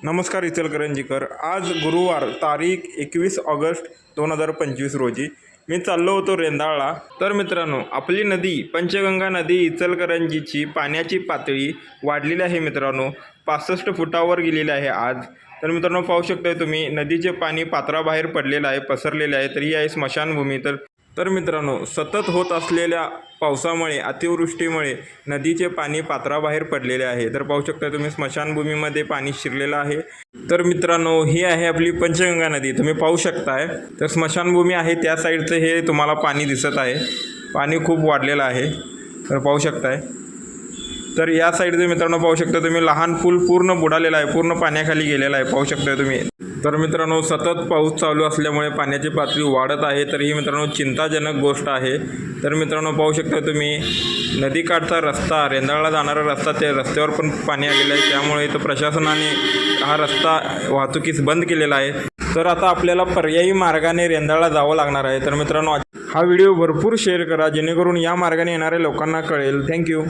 नमस्कार इचलकरंजीकर. आज गुरुवार तारीख 21 ऑगस्ट 2025 रोजी मी चाललो होतो रेंदाळला. तर मित्रांनो, आपली नदी पंचगंगा नदी इचलकरंजीची पाण्याची पातळी वाढलेली आहे मित्रांनो. 65 फुटावर गेलेली आहे आज. तर मित्रांनो, पाहू शकता तुम्ही नदीचे पाणी पात्राबाहेर पडलेलं आहे, पसरलेले आहे. तर ही आहे स्मशानभूमी. तर मित्रांनो, सतत होत असलेल्या पावसामुळे, अतिवृष्टीमुळे नदीचे पाणी पात्राबाहेर पडलेले आहे. तर पाहू शकता तुम्ही स्मशानभूमीमध्ये पाणी शिरलेलं आहे. तर मित्रांनो, ही आहे आपली पंचगंगा नदी, तुम्ही पाहू शकताय. तर स्मशानभूमी आहे त्या साईडचं हे तुम्हाला पाणी दिसत आहे. पाणी खूप वाढलेलं आहे, तर पाहू शकताय. तर या साईडचे मित्रांनो पाहू शकता तुम्ही, लहान पूल पूर्ण बुडालेला आहे, पूर्ण पाण्याखाली गेलेला आहे, पाहू शकता तुम्ही. तर मित्रांनो, सतत पाऊस चालू असल्यामुळे पाण्याची पातळी वाढत आहे. तर ही मित्रांनो चिंताजनक गोष्ट आहे. तर मित्रांनो, पाहू शकता तुम्ही नदीकाठचा रस्ता, रेंदाळला जाणारा रस्ता, त्या रस्त्यावर पण पाणी आलेलं आहे. त्यामुळे इथं प्रशासनाने हा रस्ता वाहतुकीस बंद केलेला आहे. तर आता आपल्याला पर्यायी मार्गाने रेंदाळला जावं लागणार आहे. तर मित्रांनो, हा व्हिडिओ भरपूर शेअर करा, जेणेकरून या मार्गाने येणाऱ्या लोकांना कळेल. थँक्यू.